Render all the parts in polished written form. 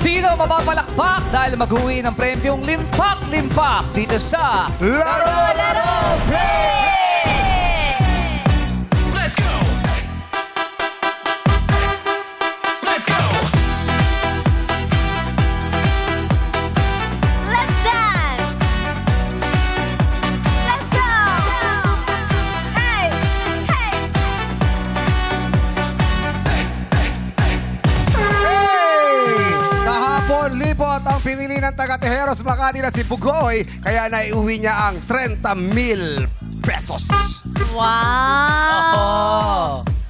Sino mapapalakpak dahil mag-uwi ng premyong limpak-limpak dito sa Laro Play! Let's go! Let's go! Let's dance! Let's go! Hey! Hey! Hey! Kahapon, lipot ang pinili ng taga-Tejeros Makati na si Bugoy, kaya naiuwi niya ang 30,000 pesos. Wow!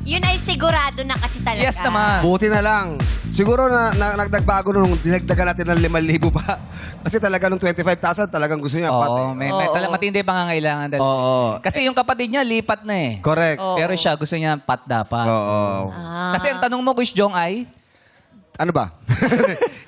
Yun ay sigurado na kasi talaga. Yes naman. Buti na lang. Siguro na nagdagbago nung dinagdagan natin ng 5,000 pa. Kasi talaga nung 25,000 talagang gusto niya. Oo, may matindi pangangailangan. Dahil. Oo. Kasi yung kapatid niya, lipat na eh. Correct. Pero siya, gusto niya pat dapat. Oo. Kasi ang tanong mo, Kuya Jong, ay? Ano ba?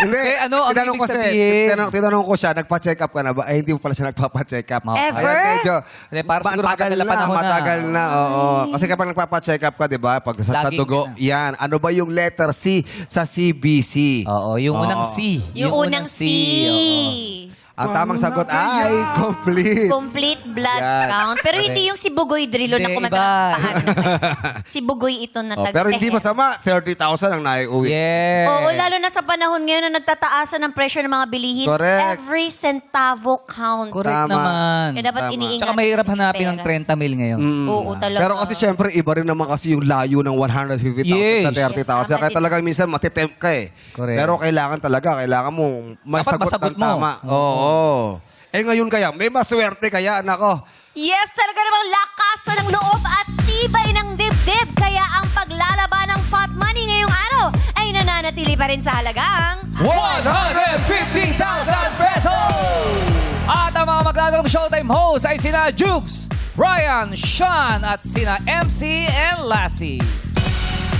Hindi. Eh, ano ang Tinanong ibig ko sabihin? tinanong ko siya, nagpa-check up ka na ba? Eh, hindi mo pala siya nagpapa-check up. Ever? Kaya medyo, Hindi, para siguro matagal matagal na panahon na. matagal na. Oo. Kasi kapag nagpapa-check up ka, di ba? Pag sa Laging dugo, na. yan. Ano ba yung letter C sa CBC? Oo, yung unang Oo. C. Yung unang C. oo. Ang tamang sagot ay complete. Complete blood Yan. count. Pero Correct. hindi yung si Bugoy Drillo na Hindi, kumanta iba. ng pahan. Si Bugoy ito na Oh, pero hindi taga-Tejeros. masama, 30,000 ang naiuwi. Yes. Oo, lalo na sa panahon ngayon na nagtataasan ng presyo ng mga bilihin. Correct. Every centavo count. Correct Tama. naman. Kaya dapat Tama. iniingat. Tsaka mahirap yung hanapin ng pera. 30,000 ngayon. Oo, talaga. Pero kasi syempre, iba rin naman kasi yung layo ng 150,000 Yes. sa 30,000. Yes, tama Kaya din. talagang minsan matitempt ka eh. Correct. Pero kailangan mo Dapat masagot ng mo. tama. Oo. Eh ngayon kaya, may maswerte kaya, nako. Yes, talaga namang lakasan ng loob at tibay ng dibdib. Kaya ang paglalaban ng pot money ngayong araw ay nananatili pa rin sa halagang 150,000 pesos! At ang mga maglalarong Showtime host ay sina Jukes, Brian, Sean at sina MC and Lassie.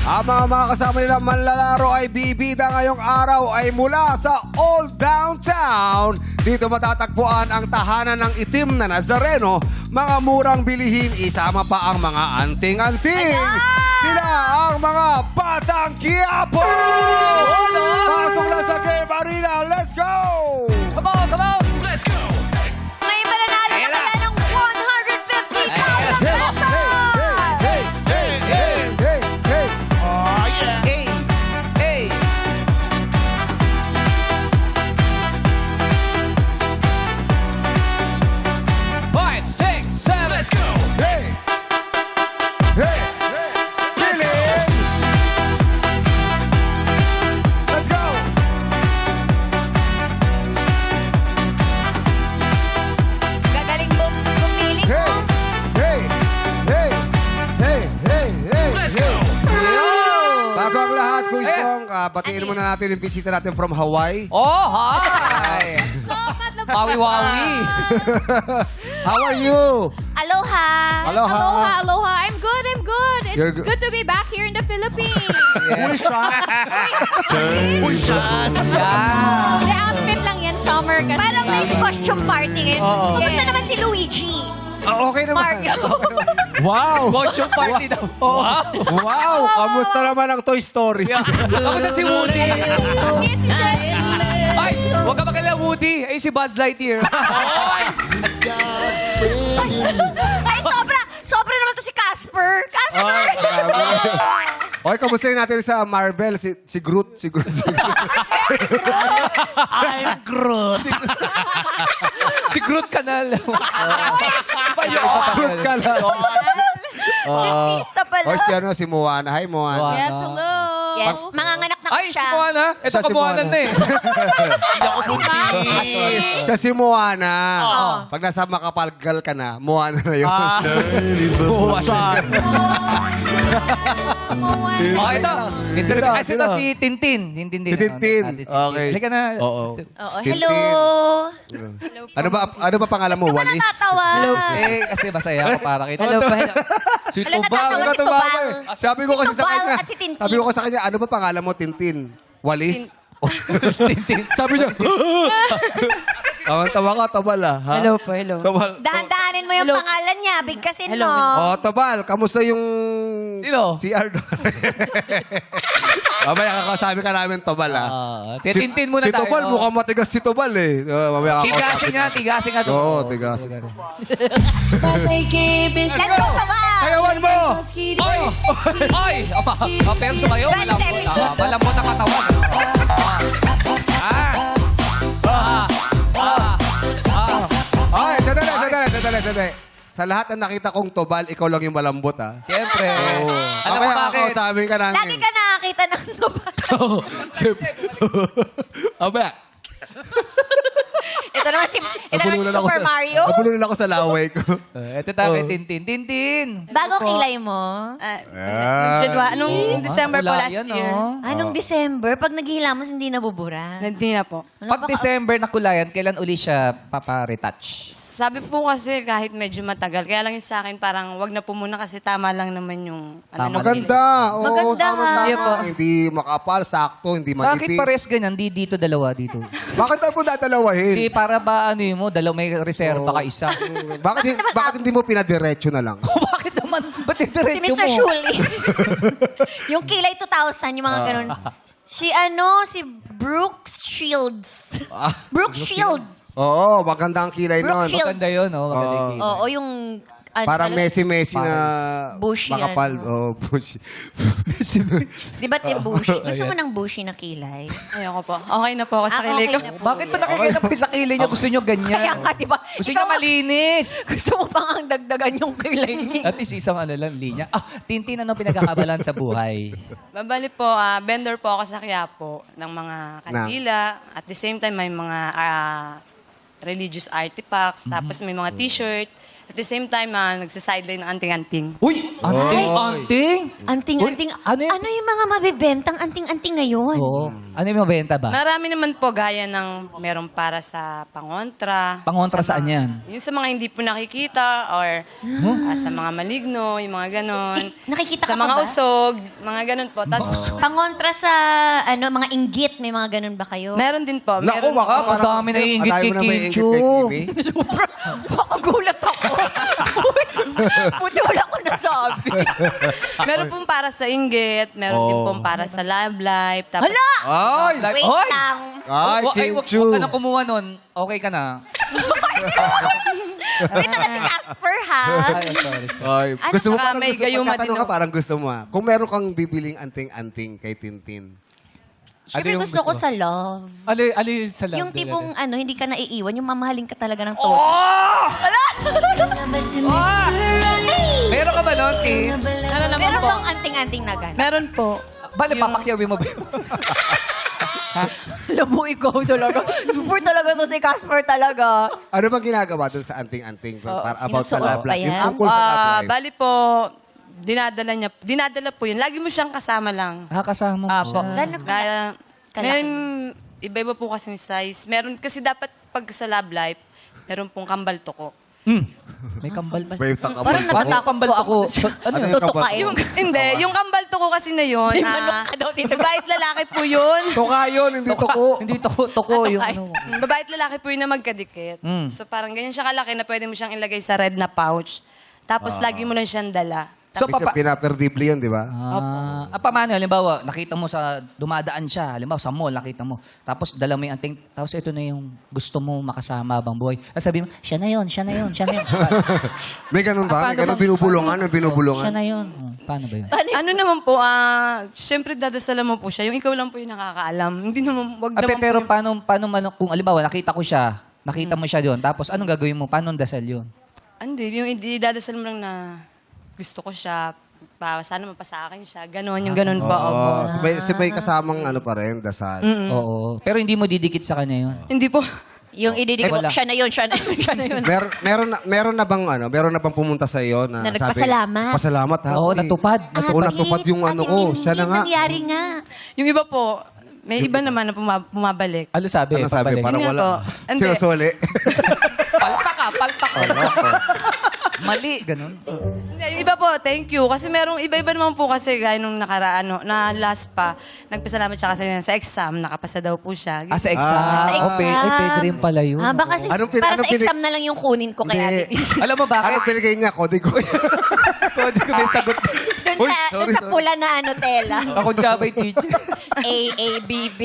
Ang mga kasama nila manlalaro ay bibida ngayong araw ay mula sa Old Downtown. Dito matatagpuan ang tahanan ng itim na Nazareno, mga murang bilihin, isama pa ang mga anting-anting. Sila ang mga Batang Quiapo! Pasok na sa Game Arena, let's go! Come on, come on! Let's go! may mananalo na Ayan na. kaya ng 150,000 Ayan. pesos! Hey, hey, hey, hey, hey! Oh, yeah! Hey! Hey! Five, six, seven. Let's go! Hey! Hey! Bilhin! Let's go! Gagaling mo pumili mo. Hey! Hey! Hey! Hey! Hey! Let's Hey! go! Bago ang lahat, Kuya Yes. Bong, batiin muna natin yung bisita natin from Hawaii. Oh, hi! Wawi-wawi. How are you? Aloha! Aloha. Aloha, aloha. I'm good, I'm good. It's You're good. good to be back here in the Philippines. Ulshan! Yeah. The outfit lang yan, summer kasi. Parang may costume party ngayon. Kumusta Yes. naman si Luigi? Okay naman. Mario. Wow! Costume party daw. Wow. Wow! Kamusta naman ang Toy Story? Kamusta si Woody? Yes, si Jessie. Ay, huwag ka makilala Woody. Ay, si Buzz Lightyear. Ay, sobra naman to si Casper. Casper! Okay, kamustahin natin sa Marvel, si Groot. Si Groot. I'm Groot! Si Groot Canal. Groot ka lang. Artista pala. O si Moana. Hi, Moana. Moana. Yes, hello. Yes, manganganak na Ay, si siya. Moana. Ito Siya si kabuhanan Moana. na eh. Hindi ako buntis! Siya si Moana. Pag nasa makapalgal ka na, Moana na yun. Ulshan! Oh, ito. Interview. Sino? Kasi ito si Tintin. Si Tintin. Si Tintin. Okay. Halika na. Oo. Oo, Tintin. hello. Ano ba pangalan mo? Ano Walis? natatawa? Eh, kasi masaya ako para kita. Hello pa, hello. Si Alam, Tubal. natatawa si Tumawa Tubal. eh. Sabi ko Si kasi sa Tubal kanya. at si Tintin. Sabi ko sa kanya, ano ba pangalan mo, Tintin? Walis? Tintin. Sabi niya, tawa ka, Tobal ah. Ha? Hello po, hello. Tobal. Dahan-dahanin mo yung Hello. pangalan niya. Bigkasin Hello, mo. Oh, Tobal, kamusta yung... Sino? Si Ardo. Mamaya kakasabi ka namin Tobal, ha? Titintin muna si tayo. Tobal, mukhang matigas si Tobal, eh. Mamaya Tigasin nga. Oo, tigasin. Let's go, Tobal! Sayawan mo! Oy! Perso kayo? Malambot ang katawan. Ay, sadali. Sa lahat ng nakita kong Tobal, ikaw lang yung malambot, ha? Siyempre. Alam mo Mamaya bakit? kakausapin ka namin. Lagi ka nakakita ng Tobal. Aba, Ito naman si Super Mario. Nabulunan ako sa laway ko. Ito tayo, Tintin. Bago kilay mo. Nung December po Wala last yan, year. oh. Anong December? Pag naghihilamos, hindi nabubura. Hindi na po. Pag December na kulayan, kailan uli siya paparetouch? Sabi po kasi kahit medyo matagal, kaya lang yung sa akin parang wag na po muna kasi tama lang naman yung Tama. Maganda. Oo, Maganda, tama. Iya po. Hindi makapal, sakto, hindi Bakit manipis. pares ganyan? Di dito, dalawa dito. Bakit tayo po dadalawahin? Hindi, para ba ano yun mo? May reserva ka isa. Bakit hindi mo pinadiretso na lang? Bakit naman? Ba't Si diretso Mr. mo? Shuli. Yung kilay 2,000, yung mga ganun. Si Brooks Shields. Brooks Shields. Oo, maganda ang kilay Brooke nun. Shields. Maganda yun, oh. Maganda yung kilay. Oo, yung... Parang Messi na Bushy, makapal. ano. Oh, bushy. Di ba bushy? Gusto mo ng bushy na kilay? Ayoko po. Okay na po ako sa Ako kilay ko. okay na po. Bakit ba nakikita mo sa kilay niya? Gusto niyo Kaya ganyan? nga, di ba? Gusto niya malinis. Gusto mo pang ang dagdagan yung kilay niya. At least isang ano lang, linya. Tintin, ano pinagkakabalan sa buhay? Babali po, vendor po ako sa Quiapo ng mga kandila. At the same time, may mga religious artifacts. Tapos may mga t-shirt. At the same time, nagsasideline ng anting-anting. Uy! Anting! Anting-anting. Uy, ano yun? Ano yung mga mabibentang anting-anting ngayon? Oo. Ano yung mabenta ba? Marami naman po gaya ng meron para sa pangontra. Pangontra Sa saan mga- yan? Yung sa mga hindi po nakikita or sa mga maligno, yung mga ganon. Nakikita sa ka pa mga ba? usog, mga ganon po. Tapos, Pangontra sa mga inggit, may mga ganun ba kayo? meron din po. Naku, Meron, baka ang dami na iingit Ang dami kay na may Kincho. ingit kay Kimi. Sobra. Makagulat ako. Buti wala ko nasabi. meron pong para sa inggit, meron din pong para sa love life. Tapos, Hala! Ay! Wait Oy! lang. Ay, Wag Kim ka na kumuha nun. Okay ka na. Ito na si Casper, ha? Ay, sorry. Ay, Ano gusto mo ka, parang may gusto, gayuma pagkatanong din ka ako. parang gusto mo, ha? Kung meron kang bibiling anting-anting kay Tintin. Siyempre yung gusto ko sa love. Ano yung sa love Yung talaga? tipong hindi ka naiiwan, yung mamahalin ka talaga ng todo. Oh! Meron ka ba nun, Tin? ano naman Meron po? bang anting-anting na gano'n? Meron po. Bale, papakyawin mo ba? Alam mo, ikaw talaga. Super talaga to si Casper talaga. Ano bang ginagawa dun sa anting-anting para about sa sinusuot love pa life? Yung yan? tungkol sa love life. Bali po, dinadala po yun. Lagi mo siyang kasama lang. Kasama mo Apo. Gano'n ka? Kaya, Kalaki. may iba-iba po kasing size. Meron, kasi dapat pag sa love life, meron pong kambal toko. May kambal ba? May takabal Parang ko. natatakot kambal po ako. ako. Ano yung Tutukain. Yung, hindi, yung kambal toko kasi na yun. May manok ka daw dito. Babae at lalaki po yun. Tuka yun, hindi tuko. Hindi toko yung Ay. ano. Babae at lalaki po yun na magkadikit. So parang ganyan siya kalaki na pwede mo siyang ilagay sa red na pouch. Tapos lagi mo lang siyang dala. So, Ibig sabihin, pinaperdibli yun, di ba? Paano? Halimbawa, nakita mo dumadaan siya. Halimbawa, sa mall, nakita mo. Tapos, dala mo yung anting. Tapos, ito na yung gusto mo makasama habang buhay. Tapos, sabi mo, siya na yun. May ganun ba? May ganun binubulungan? May binubulungan? Siya na yun. Paano ba yun? Ano naman po, syempre dadasalan mo po siya. Yung ikaw lang po yung nakakaalam. Hindi naman, wag naman Pero po paano kung halimbawa, nakita mo siya doon. Tapos, anong gagawin mo? Paano dasal yun? Hindi, yung idadasal mo lang na gusto ko siya, sana mapasa akin siya. Ganon, yung ganon po. Opo. Oo. May kasamang ano pa rin, dasal. Oo. Pero hindi mo didikit sa kanya yun. Hindi po. Yung ididikit mo, Wala. siya na yun, siya na yun, siya na yun. Meron na bang pumunta sa iyo na, Na sabi, nagpasalamat. Pasalamat ha. Oo, kasi- natupad. Oo, natupad yung ano ko. Siya na nga. nangyari nga. Yung iba po, may iba naman na pumabalik. Ano sabi? Ano sabi? Pabalik. Parang Yun nga wala. po. Hindi. Sinusuli. Palta ka. Mali, ganun. Hindi, yung iba po, thank you. Kasi merong iba-iba naman po kasi gaya nung nakaraan, na last pa, nagpasalamat siya kasi sa exam, nakapasa daw po siya. Sa exam. Sa exam. Pwede rin pala yun. Baka kasi, para sa exam na lang yung kunin ko kay Hindi. Ate Liz. Alam mo bakit? Ano pinigay niya? Kodigo. Kodi ko may sagot. Dun sa pula na ano, tela. Ako Jabay teacher. AABB.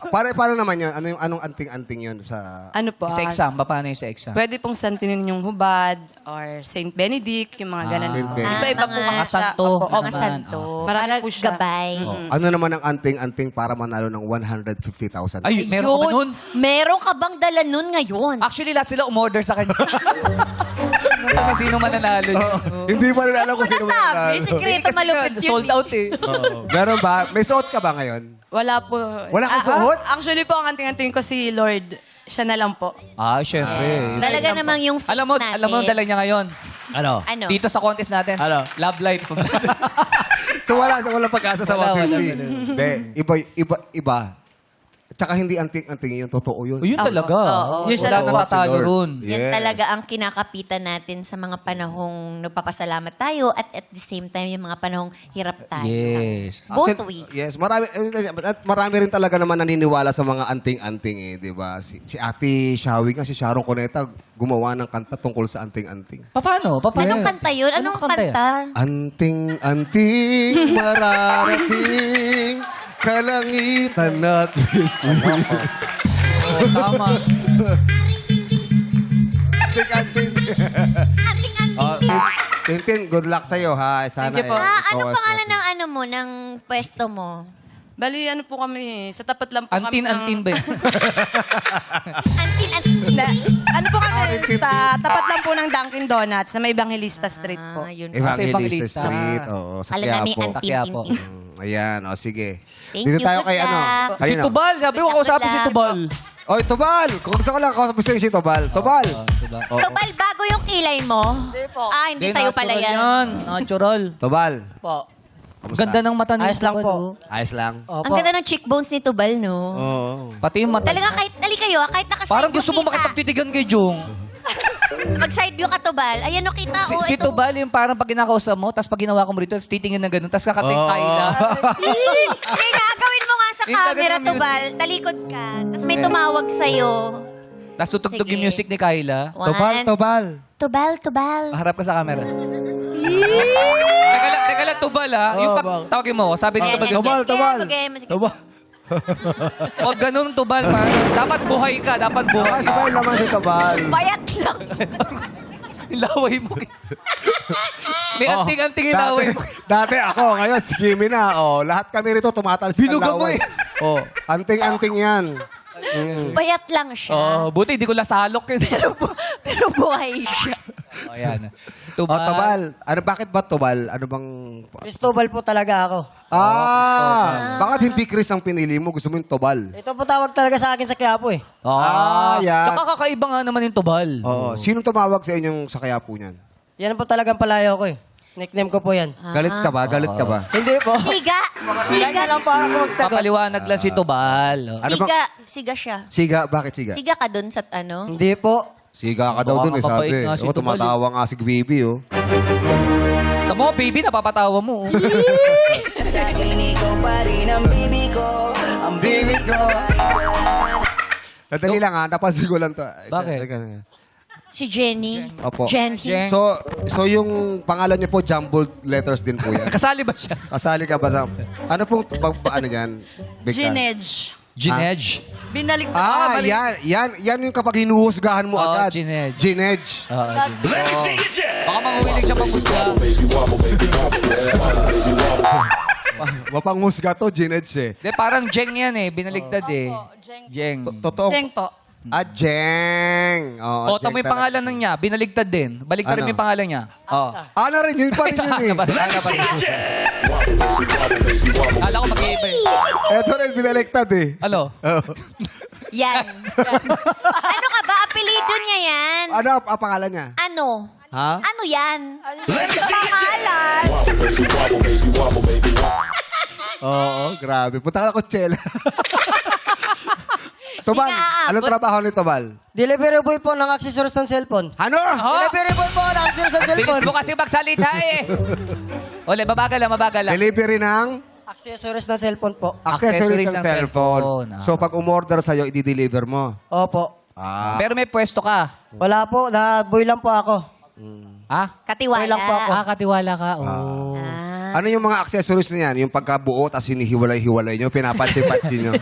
Paano naman yun? Anong anting-anting yun sa... Ano po? Sa exam, paano yung sa exam? Pwede pong santinin yung hubad or Saint Benedict, yung mga ganun. Saint Benedict. Iba-iba po Mga kasi santo. Opo, Mga opo. santo. Marami Para po siya. gabay. Ano naman ang anting-anting para manalo ng 150,000? Ay, meron ka ba nun? Meron ka bang dala nun ngayon? Actually, lahat sila umorder sa kanya. Nung sino mananalo niya. Hindi pa nila alam kung sino Nasabi, manalo. sikreto malupit yun. Sold out eh. Meron ba? May suot ka ba ngayon? Wala po. Wala kang suot? Actually po, ang anting-anting ko si Lord. Siya na lang po. Ah, syempre. Talaga namang yung fit Alam mo natin. ang dala niya ngayon. Ano? Ano? Dito sa contest natin. Ano? Love life. So wala pag-asa sa Wala, 150. Hindi. Iba. Tsaka hindi anting-anting yun. Totoo yun. Yun talaga. Oo. Yun siya Wala lang. nang tatalo Lord. ron. Yan Yes. talaga ang kinakapitan natin sa mga panahong nagpapasalamat tayo at the same time yung mga panahong hirap tayo. Yes. Both Actually, ways. Yes, marami rin talaga naman naniniwala sa mga anting-anting eh, 'di ba? Si Ate Shawi nga, si Sharon Cuneta gumawa ng kanta tungkol sa anting-anting. Paano? Anong kanta yun? Anong yan? kanta? Anting-anting mararating kalangitan natin. Tama. Anting-anting. Anting-anting. Oh, Tintin, good luck sa'yo ha. Sana Thank you po. Anong pangalan ng ano mo, ng pwesto mo? Bali, ano po kami, sa tapat lang po kami Antin ba yun? Antin-anting. Ano po kami, Antin. sa tapat lang po ng Dunkin Donuts sa may Evangelista Street po. Yun. Evangelista Evangelista. Street. Oo, sa Kala namin Quiapo. Quiapo. antin-anting. Ayan, o sige. Thank Dito you, tayo good kay ano. luck. Si Kanino? Tubal. Sabi ko, kausapin si Tubal. Oy, Tubal! Kung gusto ko lang, kausapin si Tubal. Tubal! Diba? Oo. Tubal, bago yung kilay mo? Hindi po. Ah, hindi sa'yo pala yan. Natural. Tubal. Po. Kamusta? Ganda ng mata ni Ayos lang Tubal, po. oh. Ayos lang. Ang ganda ng cheekbones ni Tubal, no? Oo. Pati yung mata. Talaga kahit, dali kayo, kahit nakaside Parang view gusto mo kita. makipagtitigan kay Jung. Mag-side view ka, Tubal. Ayan, no, kita. Si Tubal yung parang pag kinakausap mo, tapos pag ginawa ko mo rito, tapos titingin na gano'n, tapos kakating Kyla. Hindi nga, gawin mo nga sa Yung camera, gagawin yung Tubal. Talikod ka. Tapos may tumawag sa'yo. Tapos tutugtog Sige. yung music ni Kyla. Tubal, One. Tubal. Tubal, Tubal. Harap ka sa camera. Teka lang, Tubal ha. Yung pag tawagin mo, sabi ni Yan, Tubal, yan, Tubal, yan. Tubal. Sige, sige. Tubal. huwag ganun Tubal man. Dapat buhay ka, dapat buhay. Kasi ba naman si Tubal? Bayat lang. Laway mo. May anting-anting inaway mo. Dati ako, ngayon si Kimi na. Oh, lahat kami rito tumatalsik ang Binuga mo laway. Oh, anting-anting yan. Bayat lang siya. Oh, buti hindi ko lasalok yun. Pero buhay siya. Oh, yan. Oh, Tubal. Ano, bakit ba Tubal? Ano bang... Cristobal po talaga ako. Bakit hindi Chris ang pinili mo? Gusto mo yung Tubal? Ito po tawag talaga sa akin sa Quiapo eh. Yan. Nakakakaiba nga naman yung Tubal. Oo. Sinong tumawag sa inyong sa kaya po niyan? Yan po talagang palayo ko eh. Nickname ko po yan. Galit ka ba? Galit ka ba? Hindi po. Siga. Siga. lang po ako magsagot. Papaliwanag lang si Tubal. Oh. Ano bang- Siga. Siga siya. Siga? Bakit siga? Siga ka dun sa ano? Hindi po. Siga ka daw Baka dun eh, mapapait sabi. nga si Oo, Tubal, tumatawa nga si Gbibi, oh. Tamo, baby, napapatawa mo. oh. Nadali lang ha, napansin ko lang to. Bakit? Si Jenny. Opo. Jenny. Jen. So yung pangalan niyo po, jumbled letters din po yan. Kasali ba siya? Kasali ka ba sa... Ano pong, ano yan? Ginedge. Ginedge. Binalik na Ah, yan yung kapag hinuhusgahan mo Oo, agad. ginedge. Ginedge. Oo, Ginedge. Baka manguwilig siya pangusga. Mapanghusga to, ginedge eh. De, parang Jeng yan eh. Binaligtad eh. Jeng. Totoo. Jeng po. Ah, Jeng. O, tamo yung pangalan ng niya. Binaligtad din. Baligtad rin Ano? yung pangalan niya. Oh. Ano rin yun? Pa rin yun eh. Kala ko mag-iiba eh. Ito rin, binaliktad eh. Ano? Oh. Yan. Ano ka ba? Apelido niya yan. Ano ang pangalan niya? Ano? Ha? Ano yan? Pangalan. Oo, grabe. Punta ka na Coachella. Tubal, Sinaabot. anong trabaho ni Tubal? Delivery boy po ng accessories ng cellphone. Ano? Delivery boy po ng accessories ng cellphone. Bilis mo kasi magsalita eh. Ole, mabagal lang, mabagal lang. Delivery ng Accessories ng cellphone po. accessories ng cellphone. cellphone. So pag umorder sa'yo, i-deliver mo. Opo. Pero may pwesto ka. Wala po. Boy lang po ako. Ah? Katiwala. Wait lang po ako. Katiwala ka. Oh. Ano yung mga accessories na yan? Yung pagkabuo, tapos hinihiwalay-hiwalay nyo, pinapatsi-patsi nyo.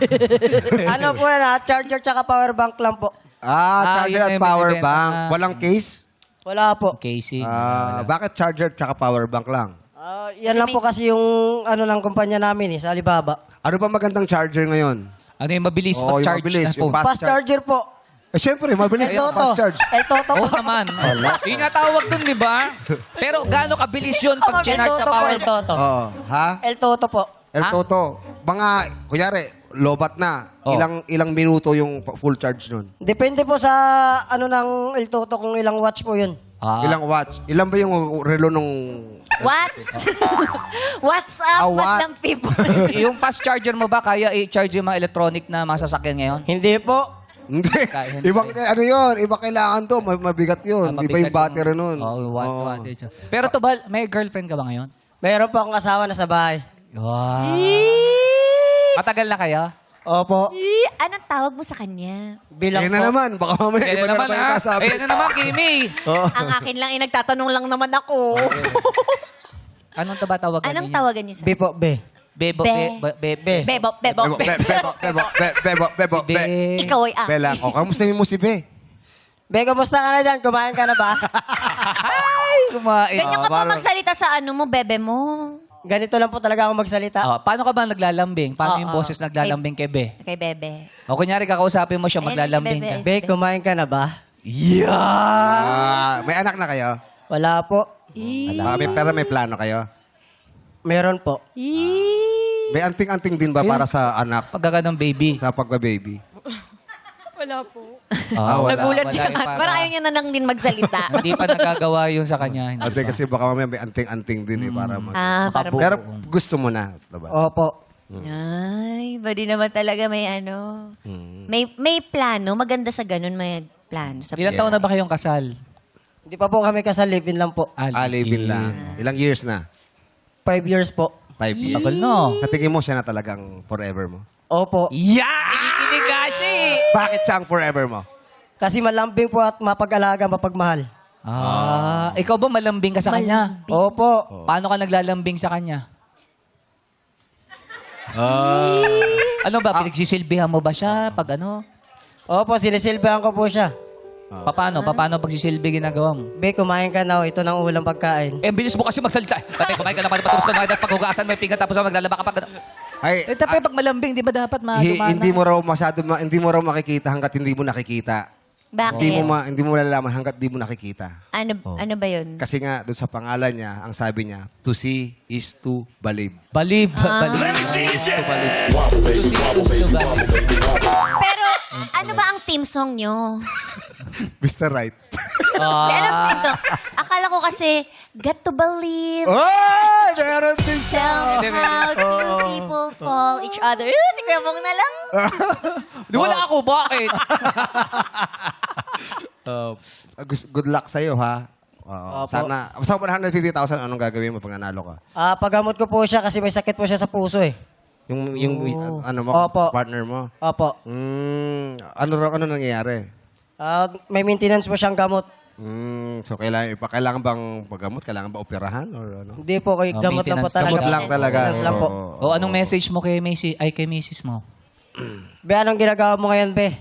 Ano po yan, charger tsaka power bank lang po. Charger yun at yung power binibenta bank. na- Walang case? Wala po. Casing. Bakit charger tsaka power bank lang? Yan lang po kasi yung ano ng kumpanya namin sa Alibaba. Ano ba magandang charger ngayon? Ano yung mabilis Oo, yung mag-charge mabilis, na yung phone? Fast charger po. Siyempre, mabilis El yung Toto. fast charge. El Toto po. Oo naman. Yung nga tawag dun, di ba? Pero gaano kabilis yun pag El chinarge sa Toto po, power? El Toto. Oo. Ha? El Toto po. El Ha? Toto. Mga, kunyari, lobat na. Oh. Ilang minuto yung full charge nun? Depende po sa ano ng El Toto kung ilang watch po yun. Ilang watch? Ilan ba yung relo nung... What? What's up, what? Madam People? Yung fast charger mo ba, kaya i-charge yung mga electronic na masasakyan ngayon? Hindi po. Hindi. Kaya hindi. Ibang, ano yun? Iba kailangan to. Mabigat yun. Iba yung battery nun. Oo, Oo. Pero Tobal, may girlfriend ka ba ngayon? Mayroon po akong asawa na sa bahay. Wow. Matagal na kayo? Opo. Anong tawag mo sa kanya? Bilang Ayun na po. naman. Baka mamaya Ayan iba na na naman, naman ha? yung kasabi. Ayan na naman, Kimi. Ang akin lang, nagtatanong lang naman ako. Anong tawagan Anong niyo? tawagan niyo sa... B po, B. Bebo, Be. be. Bebo, bebo, Bebo, bebo, bebo, bebo, bebo, Si Be. Ikaw ay ah. Bela, o kamusta mo si Be? Be, kamusta ka na dyan? Kumain ka na ba? Ay, kumain. Ganyan ka pa parang- magsalita sa ano mo, bebe mo. Ganito lang po talaga ako magsalita. Paano ka ba naglalambing? Paano yung Oo. boses naglalambing kay Be? Kay bebe. O kunyari, kakausapin mo siya, Ayun, maglalambing si ka. Bebe. Be, kumain ka na ba? May anak na kayo? Wala po. Pero may plano kayo? Meron po. May anting-anting din ba para sa anak? Pagkaga ng baby. Sa pagka-baby? Wala po. wala. Nagulat Wala siya. yung para- Parang ayaw niya na lang din magsalita. Hindi pa nagagawa yun sa kanya. Hindi Ate, pa. kasi baka mamaya may anting-anting din para mag... Para Makabu- Pero gusto mo na, diba? Opo. Ay, ba di naman talaga may ano. May plano. Maganda sa ganun, may plano. Sa Ilang taon na ba kayong kasal? Hindi pa po kami kasal, live-in lang po. Alivin lang. Ilang years na? 5 years po. 5 years. Tagal no. Sa tingin mo, siya na talagang forever mo? Opo. Yeah! Ikikinig nga siya eh. Bakit siya ang forever mo? Kasi malambing po at mapag-alaga, mapagmahal. Ikaw ba malambing ka sa kanya? Opo. Paano ka naglalambing sa kanya? Ano ba, pinagsisilbihan mo ba siya pag ano? Opo, sinisilbahan ko po siya. Paano? Paano pagsisilbi ginagawa mo? Be, kumain ka na. Ito ng ulang pagkain. Eh, bilis mo kasi magsalita. Tatay, kumain ka naman, patapos ka naman, paghugasan, may pinggan, tapos maglalaba ka pa. Ay, Eh, tapos pag malambing, di ba dapat madumana? hindi mo raw makikita hanggat hindi mo nakikita. Bakit? Hindi mo malalaman hanggat hindi mo nakikita. Ano ba yun? Kasi nga, doon sa pangalan niya, ang sabi niya, to see is to believe. Balib. Balib. Pero, ano ba ang team song nyo? Mr. Right. Ano ito? Akala ko kasi, got to believe. Oh! Meron din siya! Tell how two people fall each other. Si Kuya Bong na lang. Di wala ako, bakit? Good luck sa'yo, ha? Sana, sa 150,000, anong gagawin mo pag nanalo ka? Paggamot ko po siya kasi may sakit po siya sa puso eh. Yung ano mo, Opo. partner mo? Opo. Ano nangyayari? May maintenance po siyang gamot. So, kailangan bang paggamot? Kailangan ba operahan? Or ano? Hindi po, kay gamot lang po maintenance. talaga. Gamot lang talaga. Maintenance lang po. O, anong message mo kay Mrs. mo? Be, anong ginagawa mo ngayon, Be?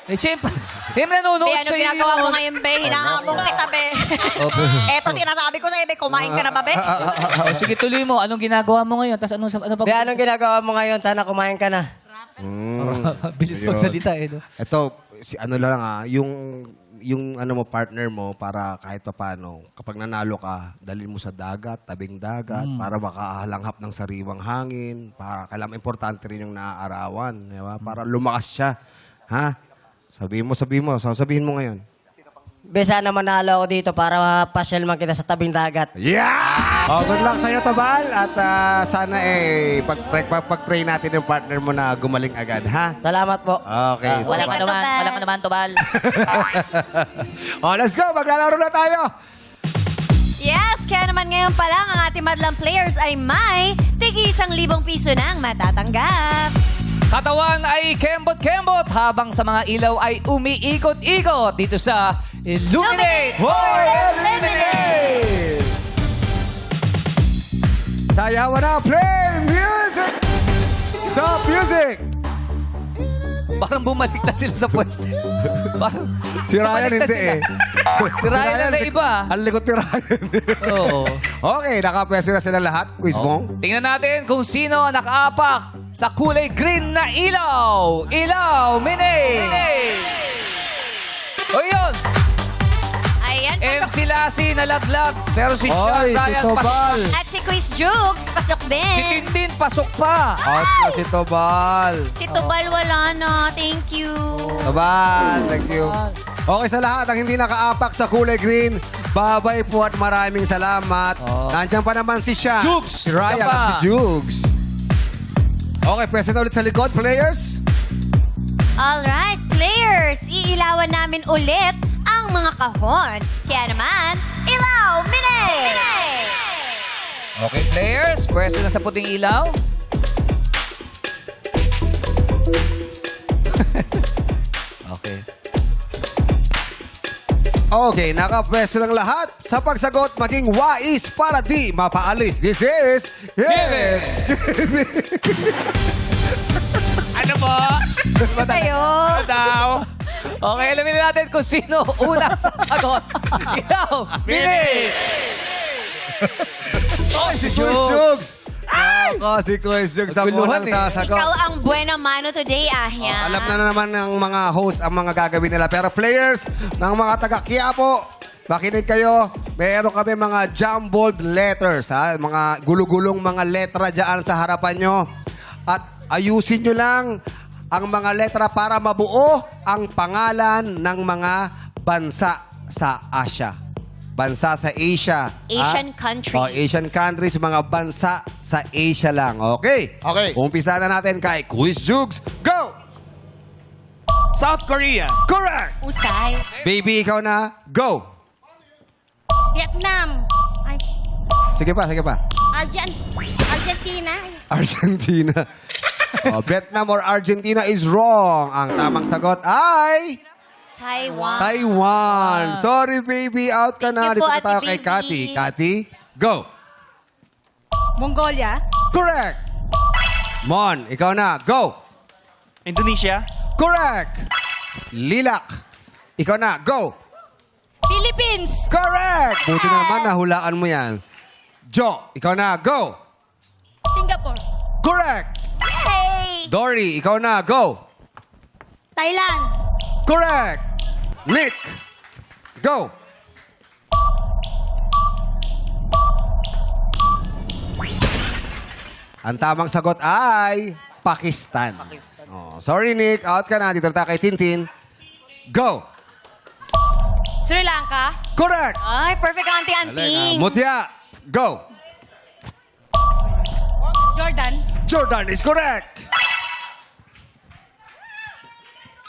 Eh, siyempre. Hindi mo nanonood Be, ano sa'yo ginagawa mo yun. ngayon, Be? Hinahamong kita, Be. Eto sinasabi ko sa'yo, Be. Kumain ka na ba, Be? O, sige, tuloy mo. Anong ginagawa mo ngayon? Tapos ano Be, anong ginagawa mo ngayon? Sana kumain ka na. Bilis Ayun. magsalita eh. No? Ito, ano lang yung ano mo, partner mo, para kahit papaano, kapag nanalo ka, dalhin mo sa dagat, tabing dagat, para makahalanghap ng sariwang hangin, para kailangan importante rin yung naaarawan, di ba? Para lumakas siya. Ha? Sabihin mo ngayon. Be, sana manalo ako dito para mapasyal man kita sa tabing dagat. Yeah! Oh, good luck sa'yo, Tobal. At sana pag-pray natin yung partner mo na gumaling agad, ha? Salamat po. Okay. Walang ano naman, Walang naman, Tobal. Oh, let's go. Maglalaro na tayo. Yes, kaya naman ngayon pa lang ang ating madlang players ay may tig-1,000 piso nang matatanggap. Katawan ay kembot-kembot habang sa mga ilaw ay umiikot-ikot dito sa Illuminate or eliminate! Sayawan na. Play music! Stop music! Parang bumalik na sila sa pwesto. Parang Si Ryan bumalik na hindi sila. eh. Si Ryan na iba. Ang likot ni Ryan. Oo. Okay, nakapwesto na sila lahat. Quiz mo. Tingnan natin kung sino ang nakaapak sa kulay green na ilaw. Ilaw, Mine! O yun, Ayan. MC Lassie nalaglag. Pero si Sean Oy, si Ryan pasok. Tobal. At si Quiz Jukes, pasok Si din. Tintin pasok pa. Out na si Tobal. Si Tubal wala na. Thank you. Tobal, thank you. Okay sa lahat ang hindi nakaapak sa kulay green. Babay po at maraming salamat. Nandiyan pa naman si Sean. Jugs, Si Ryan yan pa. at si Jugs. Okay, pwede na ulit sa likod, players. Alright, players. Iilawan namin ulit ang mga kahon. Kaya naman, ilaw, Mine! Okay, players. Pwesto na sa puting ilaw. Okay. Okay, nakapwesto ng lahat. Sa pagsagot, maging wais para di mapaalis. This is... Yes! Ano po? Kayo. Okay, alamin natin kung sino una sa sagot. Ilaw, Mine! Oh, si Jugs! Ako, si Quiz Jugs ang Naguluhan unang eh. sasagot. Ikaw ang buena mano today, Ahya. Alam na naman ng mga host ang mga gagawin nila. Pero players, ng mga taga-Quiapo, makinig kayo. Meron kami mga jumbled letters, ha? Mga gulugulong mga letra dyan sa harapan nyo. At ayusin nyo lang ang mga letra para mabuo ang pangalan ng mga bansa sa Asia. Bansa sa Asia. Asian ha? countries. Oh, Asian countries, mga bansa sa Asia lang. Okay? Okay. Umpisa na natin kay Quiz Jugs. Go! South Korea. Correct! Usay. Baby, ikaw na. Go! Vietnam. Ay, Sige pa, sige pa. Argentina. Argentina. Vietnam or Argentina is wrong. Ang tamang sagot ay... Taiwan. Taiwan. Sorry, baby. Out ka na. Thank you Dito po, na tayo Ate kay Cathy. Baby. Cathy, go. Mongolia. Correct. Mon, ikaw na. Go. Indonesia. Correct. Lilac, ikaw na. Go. Philippines. Correct. Buti na naman, nahulaan mo yan. Jo, ikaw na. Go. Singapore. Correct. Hey! Dory, ikaw na. Go. Thailand. Correct. Nick, go. Ang tamang sagot ay Pakistan. Oh, sorry, Nick. Out ka na. Dito na tayo kay Tintin. Go. Sri Lanka. Correct. Ay, perfect auntie-anting. Mutya, go. Jordan. Jordan is correct.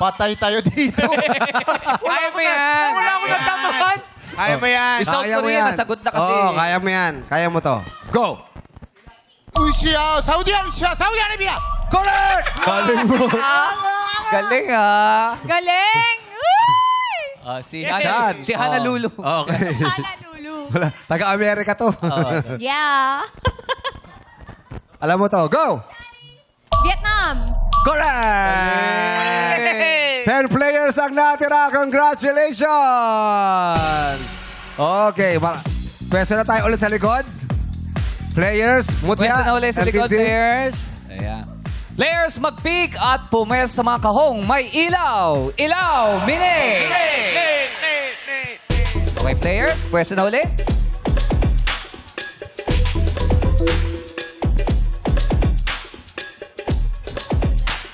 Patay tayo dito. Kaya mo yan. Wala ko nagtamahan. Kaya mo yan. South Kaya mo Korea, yan. nasagot na kasi. Oo, kaya mo yan. Kaya mo to. Go. Russia. Saudi Arabia. Saudi Arabia. Correct! Galing mo. Galing ah. Galing! Si Yan. Si Honolulu. Oh, okay. Honolulu. Wala. Taga-Amerika to. Yeah. Alam mo to. Go! Vietnam. Correct! 10 players ang natira. Congratulations! Okay. Pwesto na tayo ulit sa likod. Players, Mutya. Pwesto na ulit sa likod, Tintin. players. Ayan. Players, mag-pick at pumes sa mga kahong may ilaw. Ilaw, Mine! Okay, players, pwesto na ulit.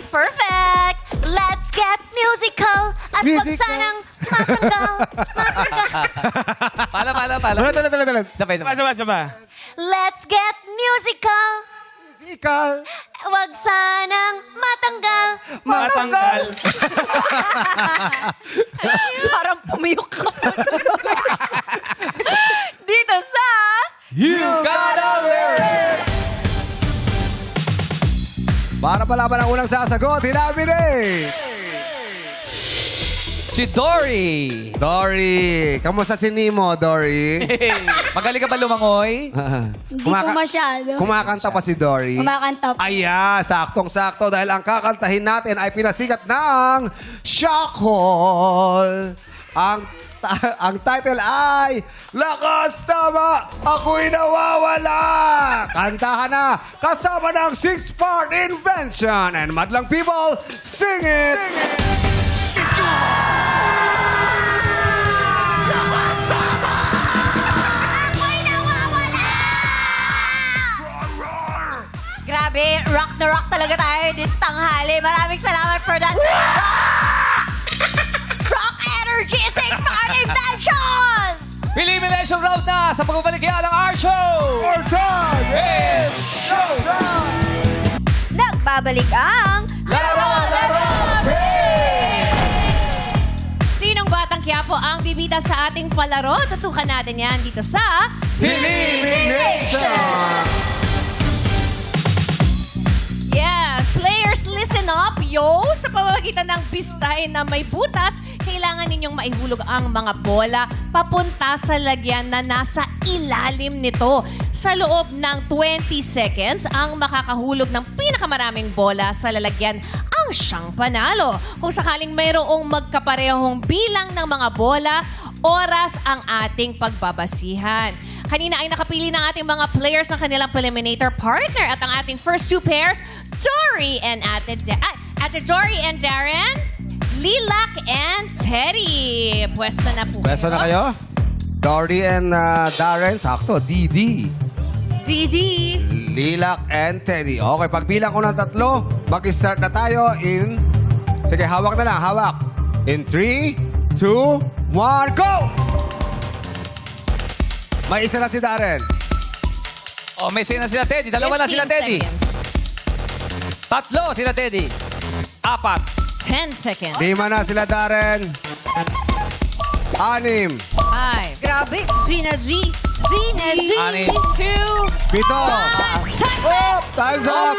Perfect! Let's get musical at wag Musical. sanang matanggal. Pala. Tuloy. Sabay. Sama. Let's get musical. Musical. Wag sanang matanggal. Matanggal. Parang pumiyok ka pa. Dito sa... You gotta learn! Para palaban ang unang sasagot, hinabin eh. Si Dory. Dory. Kamusta si Nemo, Dory? Magaling ka ba lumangoy? Hindi po masyado. Kumakanta pa si Dory. Kumakanta po. Ayan, saktong-sakto dahil ang kakantahin natin ay pinasikat ng Shock Hall. Ang title ay Lakas Tama, Ako'y Nawawala. Kantahan na kasama ng 6-part invention and madlang people, sing it! Ako'y nawawala! Grabe, rock na rock talaga tayo this tanghali. Maraming salamat for that. Rock Energy 6-part invention! Elimination round na sa pagbabalik yan ng our show! More time! It's showtime! Nagbabalik ang Laro! Sinong Batang Quiapo ang bibida sa ating palaro? Tutukan natin yan dito sa Elimination! Yes, players listen up, yo! Sa pamamagitan ng bistay na may butas, kailangan ninyong maihulog ang mga bola papunta sa lagyan na nasa ilalim nito. Sa loob ng 20 seconds, ang makakahulog ng pinakamaraming bola sa lalagyan ang siyang panalo. Kung sakaling mayroong magkaparehong bilang ng mga bola, oras ang ating pagbabasihan. Kanina ay nakapili ng ating mga players ng kanilang eliminator partner at ang ating first two pairs, Dory and Ate Dory and Darren, Lilac and Teddy. Pwesto na po. Beso na kayo? Dory and Darren, sakto. Didi. Didi. Lilac and Teddy. Okay, pagbilang ko ng 3, mag-start na tayo in... Sige, hawak na lang, hawak. In 3, 2, 1, go! May isa na si Darren. Oh, may sina sila Teddy. Dalawa na sila 15 Teddy. seconds. 3 sila Teddy. 4. 10 seconds. 5 na sila Darren. 6. 5. Grabe. Gina G. 6. 2. 7. Time Oh, time's up!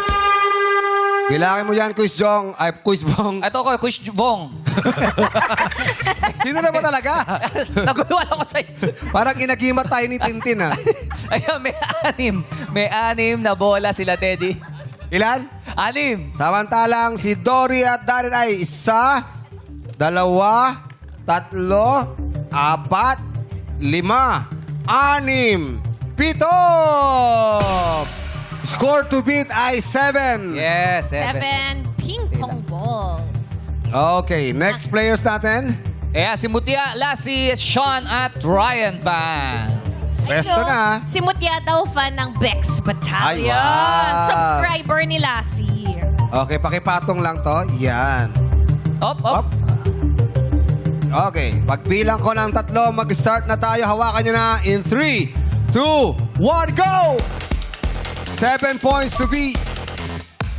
Bilangin mo yan, Quiz Jong. Ay, Quiz Bong. Ito ko, Kush Bong. Sino na ba talaga? Naguluhan ako sa'yo. Parang inagimat tayo ni Tintin, ha? Ayan, may 6 na bola sila Teddy. Ilan? 6. Samantalang si Dory at Darren ay 1, 2, 3, 4, 5, 6, 7, 7. Score to beat ay 7. Yes, 7. 7 ping pong balls. Okay, next players natin. Kaya si Mutia, Lassie, Sean at Ryan pa. Pwesto na. Si Mutya daw fan ng Bex Battalion. Ay, wow. Subscriber ni Lassie. Okay, pakipatong lang to. Yan. Op. Okay, pagbilang ko ng 3, mag-start na tayo. Hawakan nyo na in 3, 2, 1, go! 7 points to beat.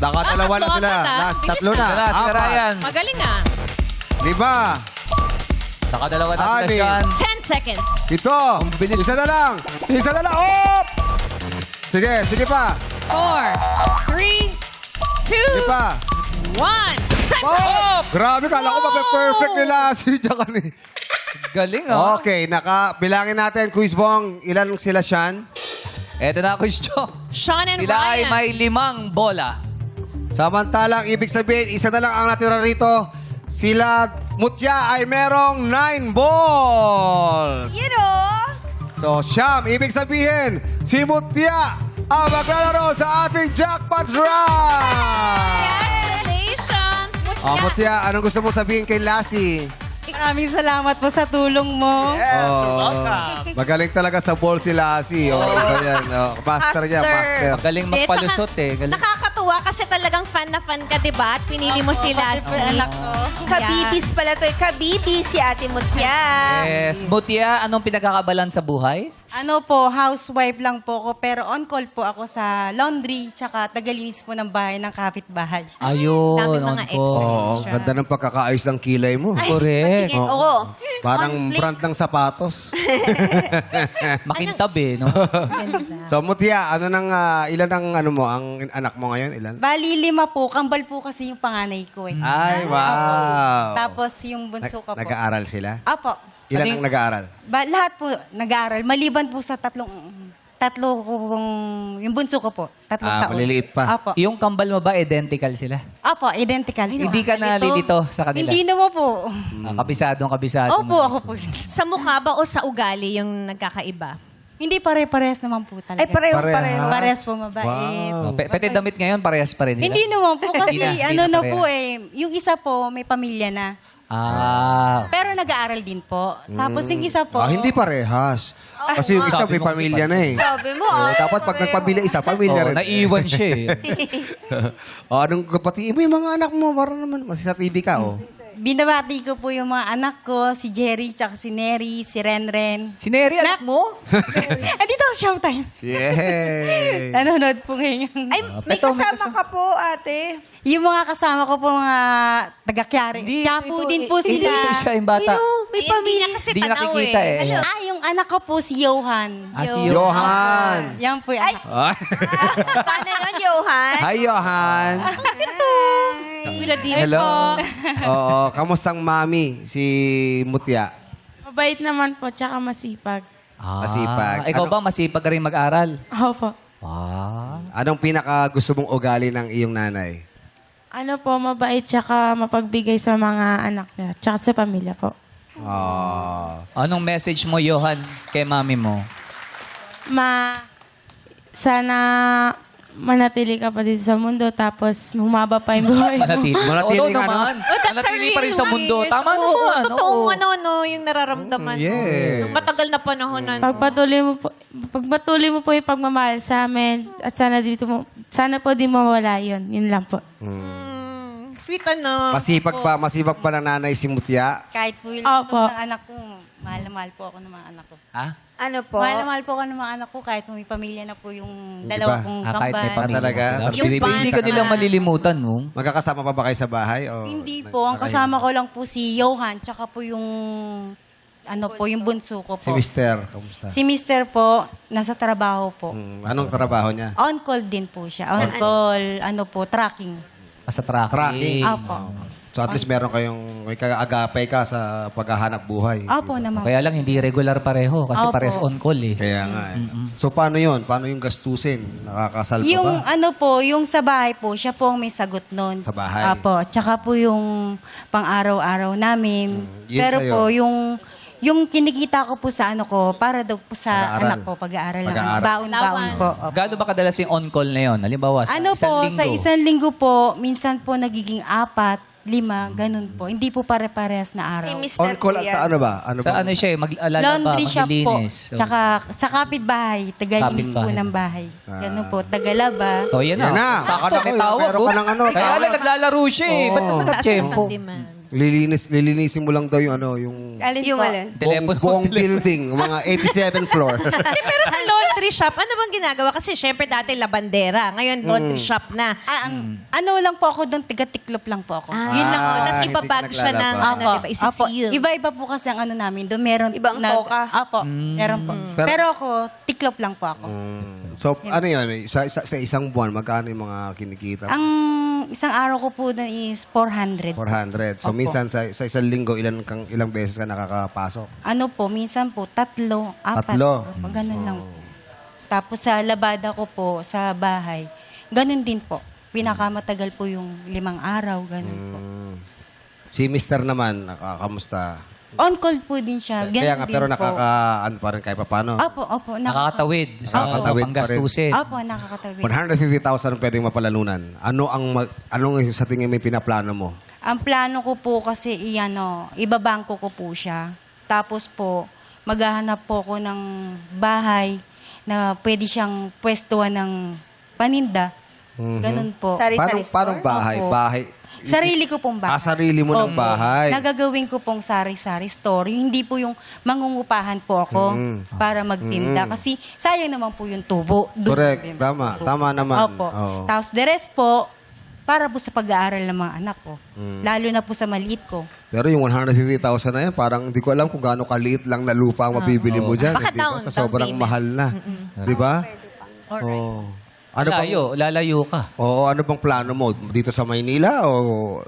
Nakadalawa na tatlo sila. agad, ah. Last, Bilis 3 na. Sila, si 4, Ryan. Magaling ah. 5, Nakadalawa na sila 6. Sean. 10 seconds. 7. Isa na lang. Isa na lang. Oh! Sige pa. 4, 3, 2, Sige pa. 1. Time Oh! Grabe, kala ko mape-perfect nila si Jacan. Galing, oh. Okay, bilangin natin, Quiz Bong, ilan sila, Sean? Eto na, Kush Jo. Sean and Sila ay Ryan. may 5 bola. Samantalang, ibig sabihin, isa na lang ang natira rito. Sila, Mutya, ay merong 9 balls. You know. So, Siyam, ibig sabihin, si Mutya ang maglalaro sa ating jackpot round. Congratulations. Mutya, anong gusto mo sabihin kay Lassie? Maraming salamat po sa tulong mo. Magaling talaga sa ball si Lassie. Iba yan. Master niya, master. Magaling magpalusot eh. Galing. Nakakatuwa kasi talagang fan na fan ka, diba? At pinili mo si Lassie. Anak ko. Kabibis pala to. Kabibis si Ate Mutya. Yes. Mutia, anong pinagkakabalan sa buhay? Ano po, housewife lang po ako, pero on call po ako sa laundry, tsaka tagalinis po ng bahay ng kapitbahay. Ayun. Daming mga on call. Oo, ganda ng pagkakaayos ng kilay mo. Correct. Patingin. Oo. Parang Conflict. brand ng sapatos. Makintab eh, no? So, Mutya, ilan ang ang anak mo ngayon? Ilan? Bali, 5 po. Kambal po kasi yung panganay ko eh. Ay, wow. Tapos Tapos yung bunso ko po. Nag-aaral sila? Apo. Ilan Ano ang nag-aaral? Lahat po nag-aaral. Maliban po sa tatlo kong, yung bunso ko po. 3 taon. maliliit pa. Apo. Yung kambal mo ba, identical sila? Apo, identical. Hindi ka nalilito sa kanila? Hindi naman po. Kabisado Opo, mo. ako po. Sa mukha ba o sa ugali yung nagkakaiba? Hindi pare-pares naman po talaga. Ay, pareho. Pares po mabait. Oh, pati damit ngayon, parehas pa rin nila? Hindi naman po kasi Hindi na ano na pareha. po yung isa po may pamilya na. Ah. Pero nag-aaral din po. Tapos yung isa po. Hindi parehas. Kasi yung isa Sabi may mo, pamilya na eh. Sabi mo, Oo, dapat pag nagpamilya isa, pamilya Oh, rin. naiwan siya eh. Anong kapatid mo yung mga anak mo? Para naman, sa TV ka, oh. Binabati ko po yung mga anak ko, si Jerry, tsaka si Neri, si Renren. Si Neri, anak mo? Dito ako Showtime. Yay! Nanonood po ngayon. Ay, may Ito, may kasama ka po, ate. Yung mga kasama ko po mga taga-Kyari. Quiapo din po Hindi sila. siya yung bata. May Hindi niya kasi Hindi tanaw nakikita eh. Hello. Yung anak ko po si Johan. Si Johan! Yan po yung anak ko. Ay. Paano nun, Johan? Hi, Johan! With a deep Hello. Oo, kamustang mami si Mutya? Mabait naman po, tsaka masipag. Masipag. Ikaw Ano- ba masipag ka rin mag-aral? Opo. Wow. Anong pinaka gusto mong ugali ng iyong nanay? Ano po, mabait tsaka mapagbigay sa mga anak niya, tsaka sa pamilya po. Anong message mo, Johan, kay mami mo? Sana manatili ka pa dito sa mundo, tapos humaba pa yung buhay mo. Manatili. Manatiling Oo ano? naman. Oh, that's Manatili a pa rin sa real mundo. wish. Tama Oo, naman. Totoong oo. ano, yung nararamdaman mo. Yes. Matagal na panahon na. Pagpatuloy mo po yung pagmamahal sa amin, at sana po di mawala yun. Yun lang po. Sweet ano. Masipag pa na nanay si Mutya? Kahit po yung Opo. ng anak ko, mahal na mahal po ako ng mga anak ko. Ha? Ano po? Mahal na mahal po ako ng mga anak ko kahit may pamilya na po yung Di dalawa ba? kong Kahit may kambal. pamilya. talaga? sila. Yung Hindi ka nilang malilimutan, no? Magkakasama pa ba kayo sa bahay? O Hindi po. Ang kasama ko lang po si Johan, tsaka po yung yung bunso ko po. Si Mister, kamusta? Si Mister po, nasa trabaho po. Anong trabaho niya? On-call din po siya. On-call, tracking. Sa tracking. Tracking. Apo. So at least meron kayong, may kaagapay ka sa paghahanap buhay. Opo naman. Kaya lang, hindi regular pareho kasi Opo. pares on call eh. Kaya nga eh. So paano yun? Paano yung gastusin? Nakakasal pa Yung ba? yung sa bahay po, siya po ang may sagot nun. Sa bahay? Apo. Tsaka po yung pang-araw-araw namin. Yun Pero sa'yo? po, yung kinikita ko po sa para daw po sa Pag-aaral. anak ko, pag-aaral lang. Pag-aaral. Baon-baon po. Opo. Gaano ba kadalas yung on-call na yun? Halimbawa, sa Ano isang po, linggo. sa isang linggo po, minsan po nagiging 4, 5, ganun po. Hindi po pare-parehas na araw. Kay Mr. On call at Kuya. sa ano ba? Ano Sa ba? ano siya eh, maglalaba, Laundry shop po. maglilinis. So, Tsaka sa kapitbahay, tagalinis po Kapitbahay. ng bahay. Ganun po, tagalaba. So, yan Yan na. Sakto, Akala ko, may tawag. meron ka ng ano, Kaya tawag. lang, naglalaro siya eh. Ba't naman Taas na nag-tempo? sa demand. Lilinisin mo lang daw yung Alin Yung po? alin? Telepono. buong building, mga 87th floor. Hindi, pero sa laundry shop, ano bang ginagawa? Kasi syempre dati labandera. Ngayon, laundry shop na. Ano lang po ako doon, tiga-tiklop lang po ako. Yun lang po. Tapos hindi ipabag ka siya ng, naglalaba. ano, diba, isa-seal. Iba-iba po kasi ang ano namin. Doon meron... Ibang toka. Apo, meron po. Pero ako, tiklop lang po ako. So, ano yun? Sa isang buwan, magkano yung mga kinikita? Ang isang araw ko po doon is 400. 400. So, Opo. minsan sa isang linggo, ilang beses ka nakakapasok? Ano po, minsan po, 3, 4. 3? Ganun lang po. Tapos sa labada ko po, sa bahay, ganun din po. Pinakamatagal po yung 5 araw, ganun po. Si Mister naman, kamusta? On-call po din siya. Ganun Kaya nga, din pero po. ano pa rin kahit paano? Opo. Nakakatawid sa Nakakatawid pa rin. panggastusin. Opo, nakakatawid. 150,000 ang pwedeng mapalalunan. Anong sa tingin may pinaplano mo? Ang plano ko po kasi ibabangko ko po siya. Tapos po, maghahanap po ako ng bahay na pwede siyang pwestuhan ng paninda. Ganun po. Sari-sari Paano store? bahay? Opo. Bahay? Sarili ko pong bahay. Sarili mo ng Opo. bahay. Nagagawin ko pong sari-sari store. Hindi po yung mangungupahan po ako para magtinda. Kasi sayang naman po yung tubo. Doon Correct. din. Tama naman. Opo. Oo. Tapos the rest po, para po sa pag-aaral ng mga anak ko. Lalo na po sa maliit ko. Pero yung 150,000 na yan, parang hindi ko alam kung gaano kaliit lang na lupa ang mabibili mo dyan. Baka Di ba? down Sa sobrang payment. mahal na. Di ba? Oo. Ano bang, Lalayo ka. ano bang plano mo? Dito sa Maynila o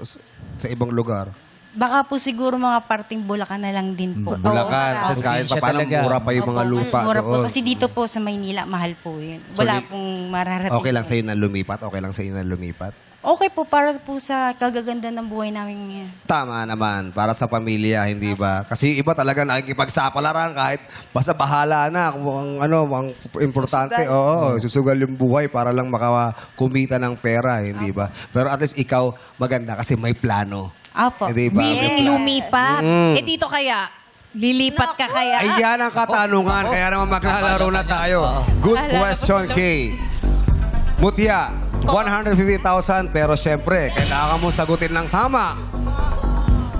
sa ibang lugar? Baka po siguro mga parting Bulacan na lang din po. Bulacan. Tapos kahit pa Probinsya paano, talaga. mura pa yung mga Opo, lupa mas mura po. doon. Kasi dito po sa Maynila, mahal po yun. So, Wala di- pong mararating. Okay lang po. sa'yo na lumipat? Okay lang sa'yo na lumipat? Okay po, para po sa kagaganda ng buhay namin ngayon. Tama naman, para sa pamilya, hindi ba? Kasi iba talaga nakikipagsapalaran kahit basta bahala na kung ang importante. Oo, susugal yung buhay para lang makakumita ng pera, hindi ba? Pero at least ikaw maganda kasi may plano. Apo. Hindi ba? May Willing plano. lumipat. Eh dito kaya, lilipat ka kaya? Ay, yan ang katanungan. Kaya naman maglalaro na tayo. Good question, Kay. Mutya, 150,000 pero syempre, kailangan mo sagutin ng tama.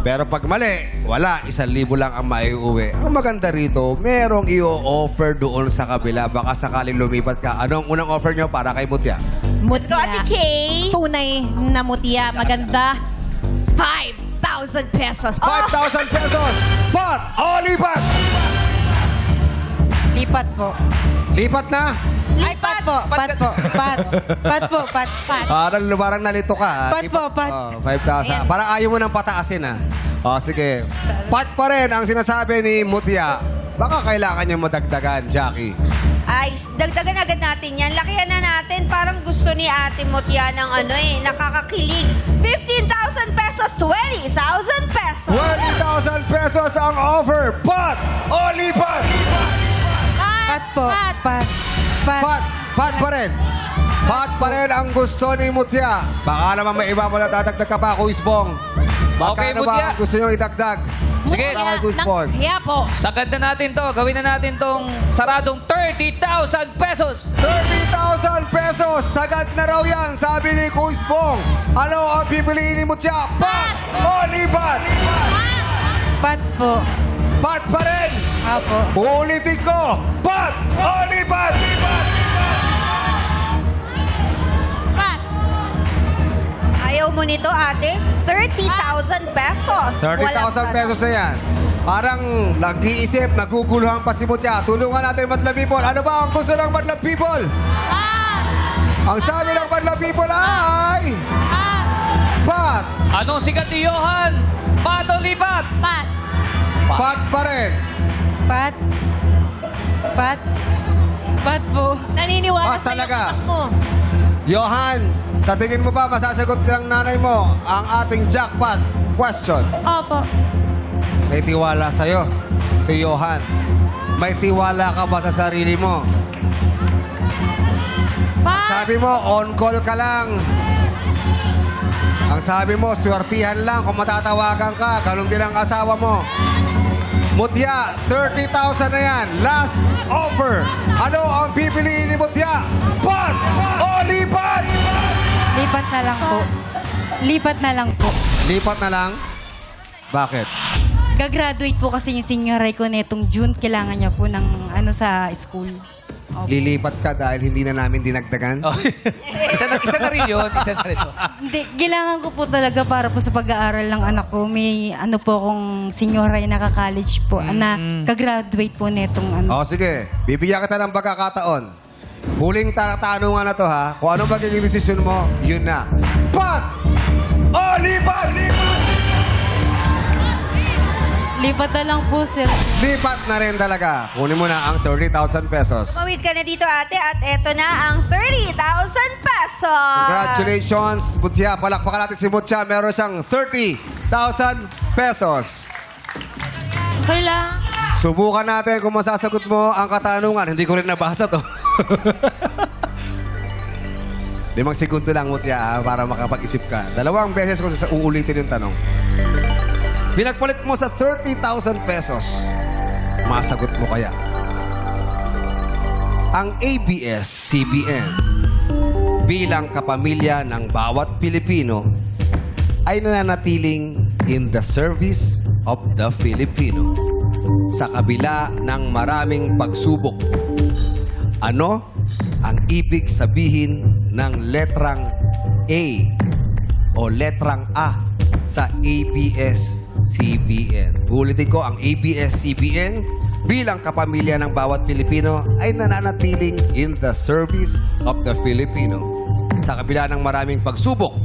Pero pag mali, wala. 1,000 lang ang maiuwi. Ang maganda rito, merong i-offer doon sa kabila. Baka sakaling lumipat ka. Ano ang unang offer nyo para kay Mutya? Mutya. Ito, Ate Kay. Tunay na mutya. Maganda. 5,000 pesos. 5,000 pesos! Pat! O, lipat! Lipat po. Lipat na? Ay, pat po. Pat po. Pat. Pat po. Pat. Pat. Parang nalito ka. Pat po, pat. Oh, 5,000. Parang ayaw mo nang pataasin, ha? O, sige. Pat pa rin ang sinasabi ni Mutya. Baka kailangan niya madagdagan, Jackie. Ay, dagdagan agad natin yan. Lakihan na natin. Parang gusto ni Ate Mutya ng nakakakilig. 15,000 pesos, 20,000 pesos. 20,000 pesos ang offer. Pat! O, lipat! Pat po. Pat. Pat. Pat! Pat pa rin. Pat pa rin ang gusto ni Mutya. Baka naman may iba mo na dadagdag ka pa, Kuis Bong. Okay, Magkano Mutya. ba ang gusto nyo idagdag? Sige, Para kay Kuis Bong. Hiya po. sagad na natin to. Gawin na natin tong saradong 30,000 pesos. 30,000 pesos! Sagad na raw yan, sabi ni Kuis Bong. Ano ang pipiliin ni Mutya? Pat! O, lipat! Pat po. Pat pa rin! Apo. Uulitin ko! Pat! O, lipat! Ayaw mo nito, Ate? 30,000 pesos. 30,000 pesos na yan. Parang nag-iisip, naguguluhan pa si Mutya. Tulungan natin, Madlang People. Ano ba ang gusto ng Madlang People? Ang sabi ng Madlang People ay... Pat! Anong sikat ni Johan? Pat o lipat? Pat. Pat pa rin. Pat. Pat. Pat po. Naniniwala Pat sa talaga. mo. Johan, sa tingin mo ba masasagot ng nanay mo ang ating jackpot question? Opo. May tiwala sa'yo, si Johan. May tiwala ka ba sa sarili mo? Sabi mo, on call ka lang. Ang sabi mo, swertihan lang kung matatawagan ka. Galong din ang asawa mo. Mutya, 30,000 na yan. Last offer. Ano ang pipiliin ni Mutya? Pat! O lipat! Lipat na lang po. Lipat na lang po. Lipat na lang? Bakit? Gagraduate po kasi yung senior high ko netong June. Kailangan niya po ng sa school. Opo. Lilipat ka dahil hindi na namin dinagdagan? Oh. isa na rin yun. Isa na rin yun. Hindi, kailangan ko po talaga para po sa pag-aaral ng anak ko. May po akong senior high naka-college po na kagraduate po netong O sige, bibigyan kita ng pagkakataon. Huling tanungan na to ha. Kung anong magiging desisyon mo, yun na. Pat! O lipat! Lipat na lang po, sir. Lipat na rin talaga. Kunin mo na ang 30,000 pesos. Tumawid ka na dito, Ate, at eto na ang 30,000 pesos. Congratulations, Mutya. Palakpakan natin si Mutya. Meron siyang 30,000 pesos. Okay lang. Subukan natin kung masasagot mo ang katanungan. Hindi ko rin nabasa to. 5 segundo lang, Mutya, para makapag-isip ka. 2 beses ko uulitin yung tanong. Pinagpalit mo sa 30,000 pesos. Masagot mo kaya? Ang ABS-CBN bilang kapamilya ng bawat Pilipino ay nananatiling in the service of the Filipino sa kabila ng maraming pagsubok. Ano ang ibig sabihin ng letrang A o letrang A sa ABS-CBN? Ulitin ko, ang ABS-CBN bilang kapamilya ng bawat Pilipino ay nananatiling in the service of the Filipino sa kabila ng maraming pagsubok.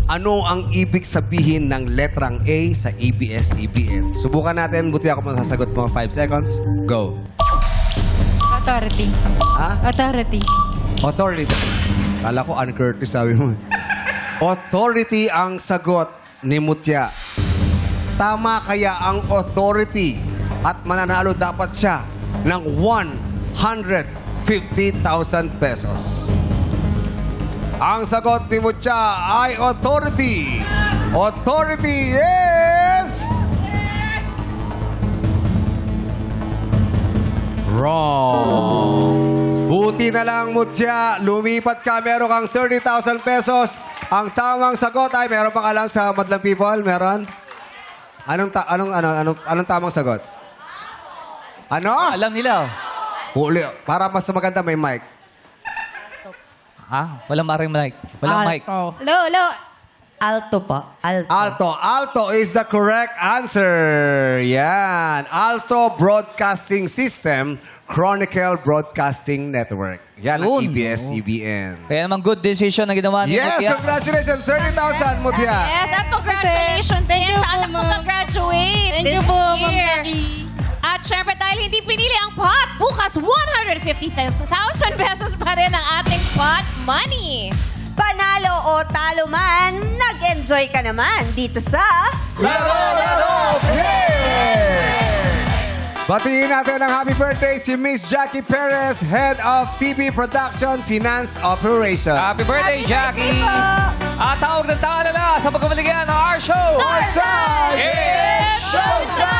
Ano ang ibig sabihin ng letrang A sa ABS-CBN? Subukan natin. Buti ako masasagot mo. 5 seconds. Go. Authority. Ha? Authority. Authority. Kala ko un-Curtis sabi mo. Authority ang sagot ni Mutya. Tama kaya ang authority at mananalo dapat siya ng 150,000 pesos. Ang sagot ni Mutya ay authority. Authority is... wrong. Buti na lang, Mutya. Lumipat ka. Meron kang 30,000 pesos. Ang tamang sagot ay, meron pang alam sa Madlang People? Meron? Anong tamang sagot? Ano? Alam nila. Huli. Para mas maganda may mic. Ha? Walang maring mic. Walang mic. Hello. Alto po. Alto. Alto. Alto is the correct answer. Yan. Alto Broadcasting System, Chronicle Broadcasting Network. Yan ang Yun. ABS-CBN. Kaya naman good decision na ginawa ni Yes, Mutya. congratulations. 30,000, Mutya. Yes, at congratulations din sa anak mo mag-graduate Thank you this po, Ma'am year. Jackie. At syempre, dahil hindi pinili ang pot, bukas 150,000 pesos pa rin ang ating pot money. Panalo o talo man, nag-enjoy ka naman dito sa... Laro, Play! Batiin natin ang happy birthday si Miss Jackie Perez, Head of PB Production Finance Operation. Happy birthday, Jackie! At tawag ng tala na sa pagkamaligyan ng our show! Our time It's Showtime!